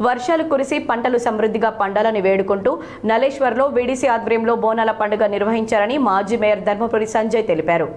వర్షాలు కురిసి పంటలు సమృద్ధిగా పండాలని వేడుకుంటూ నలేశ్వర్లో వీడీసీ ఆధ్వర్యంలో బోనాల పండుగ నిర్వహించారని మాజీ మేయర్ ధర్మపురి సంజయ్ తెలిపారు.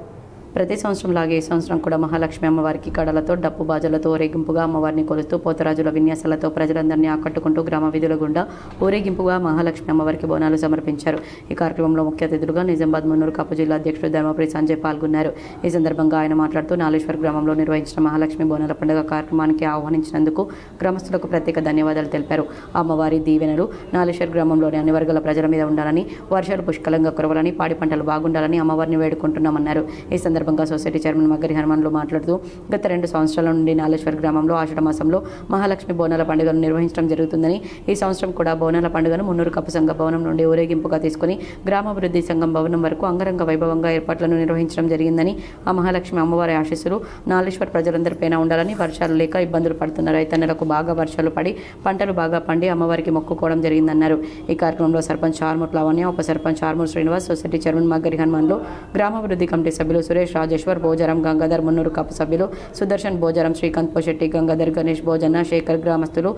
ప్రతి సంవత్సరం లాగే ఈ సంవత్సరం కూడా మహాలక్ష్మి అమ్మవారికి కడలతో డప్పు బాజలతో ఊరేగింపుగా అమ్మవారిని కొలుస్తూ పోతరాజుల విన్యాసాలతో ప్రజలందరినీ ఆకట్టుకుంటూ గ్రామ వీధుల గుండా ఊరేగింపుగా మహాలక్ష్మి అమ్మవారికి బోనాలు సమర్పించారు. ఈ కార్యక్రమంలో ముఖ్య అతిథులుగా నిజామాబాద్ మున్నూరు కాపు జిల్లా అధ్యక్షుడు ధర్మపురి సంజయ్ పాల్గొన్నారు. ఈ సందర్భంగా ఆయన మాట్లాడుతూ నాలేశ్వర్ గ్రామంలో నిర్వహించిన మహాలక్ష్మి బోనాల పండుగ కార్యక్రమానికి ఆహ్వానించినందుకు గ్రామస్తులకు ప్రత్యేక ధన్యవాదాలు తెలిపారు. అమ్మవారి దీవెనలు నాలేశ్వర్ గ్రామంలోని అన్ని వర్గాల ప్రజల మీద ఉండాలని, వర్షాలు పుష్కలంగా కురవాలని, పాడి పంటలు బాగుండాలని అమ్మవారిని వేడుకుంటున్నామన్నారు. ఈ సందర్భంగా సొసైటీ చైర్మన్ మగ్గరి హనుమాన్లు మాట్లాడుతూ గత 2 సంవత్సరాల నుండి నాలేశ్వర్ గ్రామంలో ఆషాఢ మాసంలో మహాలక్ష్మి బోనాల పండుగను నిర్వహించడం జరుగుతుందని, ఈ సంవత్సరం కూడా బోనాల పండుగను మున్నూరు కప్పు సంఘ భవనం నుండి ఊరేగింపుగా తీసుకుని గ్రామాభివృద్ధి సంఘం భవనం వరకు అంగరంగ వైభవంగా ఏర్పాట్లను నిర్వహించడం జరిగిందని, ఆ మహాలక్ష్మి అమ్మవారి ఆశీస్సులు నాలేశ్వర్ ప్రజలందరిపైన ఉండాలని, వర్షాలు లేక ఇబ్బందులు పడుతున్న రైతన్నలకు బాగా వర్షాలు పడి పంటలు బాగా పండి అమ్మవారికి మొక్కుకోవడం జరిగిందన్నారు. ఈ కార్యక్రమంలో సర్పంచ్ ఆర్మూర్ లావణ్య, ఉప సర్పంచ్ ఆర్మూర్ శ్రీనివాస్, సొసైటీ చైర్మన్ మగ్గరి హనుమాన్లు, గ్రామాభివృద్ధి కమిటీ సభ్యులు సురేష్, రాజేశ్వర్, భోజరం, గంగాధర్, మున్నూరు కప్పు సభ్యులు సుదర్శన్, భోజరం, శ్రీకాంత్, పోశెట్టి, గంగాధర్, గణేష్, భోజన్న, శేఖర్, గ్రామస్తులు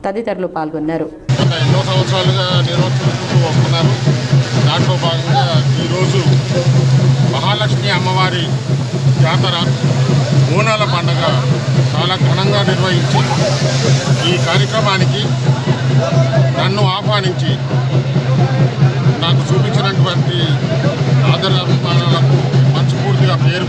తదితరులు పాల్గొన్నారు. ఎన్నో సంవత్సరాలుగా నిర్వర్తించుకుంటూ వస్తున్నారు. దాంట్లో భాగంగా ఈరోజు మహాలక్ష్మి అమ్మవారి జాతర బోనాల పండుగ చాలా ఘనంగా నిర్వహించి ఈ కార్యక్రమానికి నన్ను ఆహ్వానించి నాకు చూపించినటువంటి ఆదరాభిమానాలకు మనస్ఫూర్తిగా పేరు